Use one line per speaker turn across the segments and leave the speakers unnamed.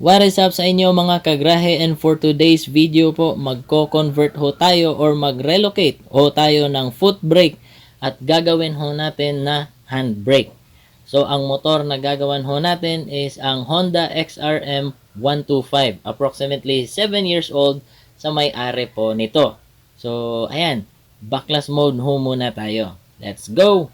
What is up sa inyo mga kagrahe, and for today's video po magko-convert ho tayo or mag-relocate ho tayo ng foot brake at gagawin ho natin na hand brake. So ang motor na gagawan ho natin is ang Honda XRM 125, approximately 7 years old sa may-ari po nito. So ayan, backless mode ho muna tayo. Let's go!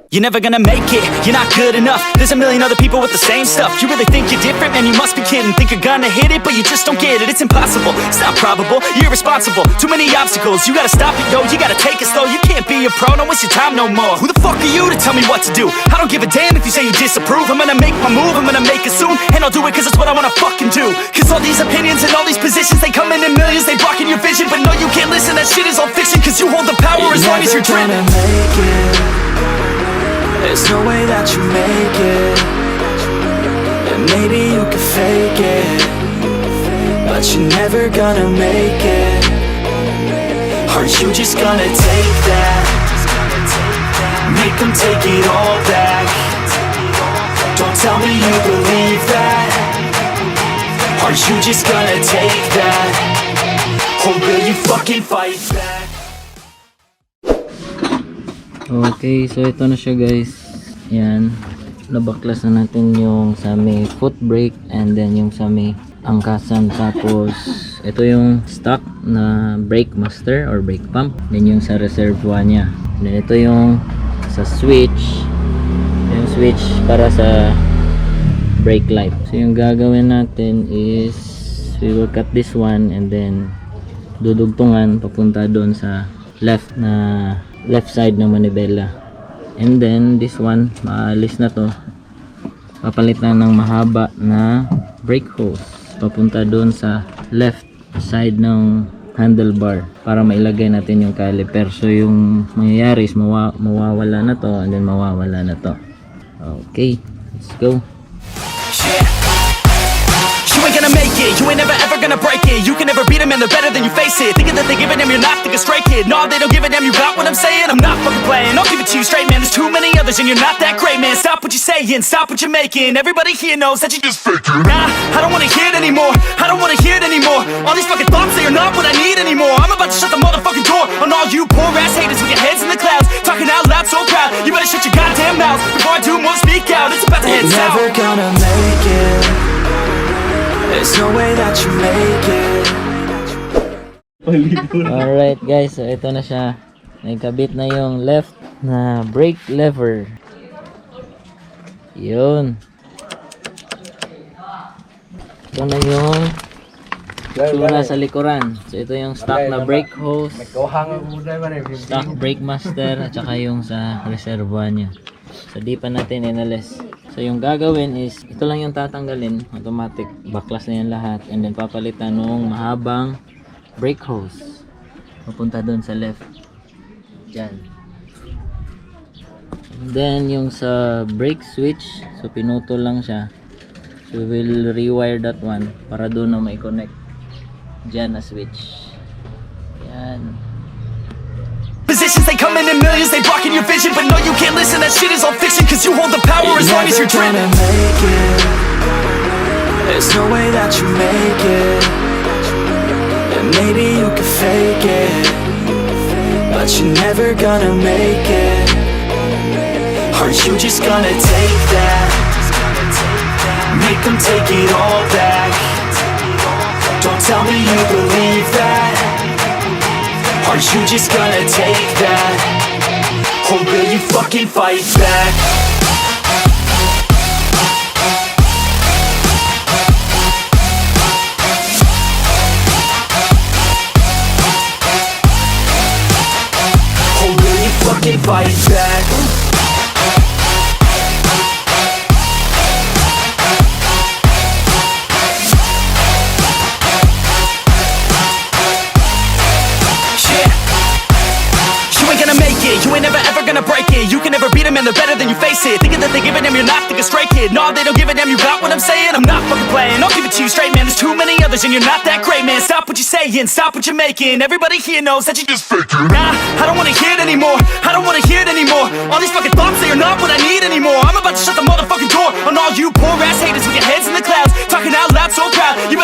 You're never gonna make it, you're not good enough. There's a million other people with the same stuff. You really think you're different, man, you must be kidding. Think you're gonna hit it, but you just don't get it. It's impossible, it's not probable, you're irresponsible. Too many obstacles, you gotta stop it, yo. You gotta take it slow, you can't be a pro, don't waste your time no more. Who the fuck are you to tell me what to do? I don't give a damn if you say you disapprove. I'm gonna make my move, I'm gonna make it soon. And I'll do it cause it's what I wanna fucking do. Cause all these opinions and all these positions, they come in millions, they blocking your vision. But no, you can't listen, that shit is all fiction. Cause you hold the power as long as you're dreaming.
There's no way that you make it. And maybe you can fake it, but you're never gonna make it. Are you just gonna take that? Make them take it all back. Don't tell me you believe that. Are you just gonna take that? Or will you fucking fight back?
Okay, so ito na siya guys. Yan, nabaklas na natin yung sa may foot brake and then yung sa may angkasan. Tapos ito yung stock na brake master or brake pump, then yung sa reservoir nya, then ito yung sa switch, yung switch para sa brake light. So yung gagawin natin is we will cut this one and then dudugtungan papunta doon sa left side ng manibela, and then this one maalis na to, papalitan ng mahaba na brake hose papunta doon sa left side ng handlebar para mailagay natin yung caliper. So yung mangyayari is mawawala na to and then mawawala na to. Okay, let's go.
You ain't gonna make it, you ain't never ever gonna break it. You can never beat them and they're better than you, face it. Thinking that they give a damn, you're not, think a straight kid. No, they don't give a damn, you got what I'm saying? I'm not fucking playing, I'll give it to you straight, man. There's too many others and you're not that great, man. Stop what you're saying, stop what you're making. Everybody here knows that you just faking. Nah, I don't wanna hear it anymore, I don't wanna hear it anymore. All these fucking thoughts, they are not what I need anymore. I'm about to shut the motherfucking door on all you poor ass haters with your heads in the clouds, talking out loud so proud. You better shut your goddamn mouth before I do more speak out. It's about to head south.
Never gonna make it. There's no way that you make it.
Alright guys, so ito na siya. Nagkabit na yung left na brake lever. Yun. Ito na yung sura sa likuran. So ito yung stock na brake hose, stock brake master, at saka yung sa reservoir nya. So di pa natin inalis. So yung gagawin is ito lang yung tatanggalin, automatic, baklas na yan lahat, and then papalitan ng mahabang brake hose papunta doon sa left dyan. And then yung sa brake switch, so pinutol lang siya, so we'll rewire that one para doon na may connect dyan na switch. Yan.
Positions, they come in millions, they blocking your vision. But no, you can't listen, that shit is all fiction. Cause you hold the power as long as you're dreaming.
Make it. There's no way that you make it. And maybe you can fake it, but you're never gonna make it. Are you just gonna take that? Make them take it all back. Don't tell me you believe that. Are you just gonna take that? Or will you fucking fight back? Or will you fucking fight back? You ain't never ever gonna break it. You can never beat them and they're better than you, face it. Thinking that they give a damn, you're not, think a straight kid. No, they don't give a damn, you got what I'm saying? I'm not fucking playing, I'll give it to you straight, man. There's too many others and you're not that great, man. Stop what you're saying, stop what you're making. Everybody here knows that you just faking. Nah, I don't wanna hear it anymore, I don't wanna hear it anymore. All these fucking thoughts, they are not what I need anymore. I'm about to shut the motherfucking door on all you poor ass haters with your heads in the clouds, talking out loud so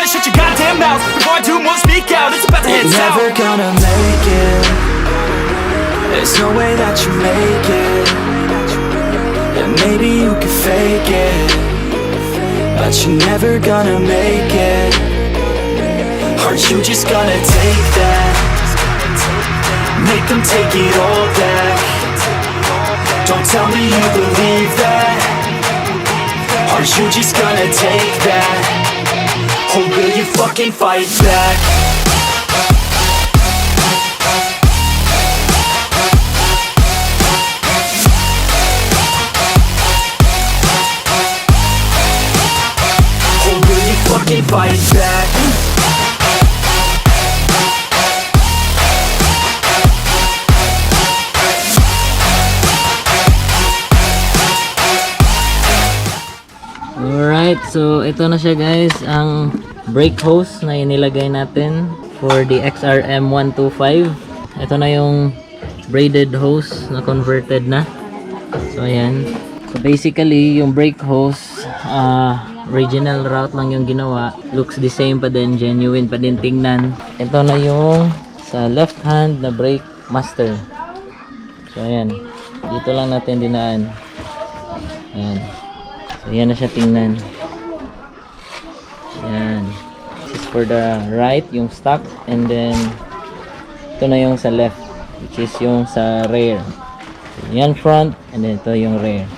better shut your goddamn mouth before I do more speak out. It's about to head
You're
south.
never gonna make it. There's no way that you make it. Yeah, maybe you could fake it, but you're never gonna make it. Aren't you just gonna take that? Make them take it all back. Don't tell me you believe that. Aren't you just gonna take that? Or will you fucking fight back? Or will you fucking fight back?
Alright, so ito na siya guys, ang brake hose na inilagay natin for the XRM125. Ito na yung braided hose na converted na. So ayan. So basically, yung brake hose, original route lang yung ginawa. Looks the same pa din, genuine pa din tingnan. Ito na yung sa left hand na brake master. So ayan. Dito lang natin dinaan. Ayan. So, yan na siya tingnan. Yan. This is for the right, yung stock. And then, ito na yung sa left, which is yung sa rear. So, yan front, and then ito yung rear.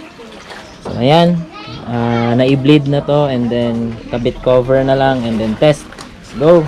So, ayan. Na-bleed na to, and then, kabit cover na lang, and then test. Let's go!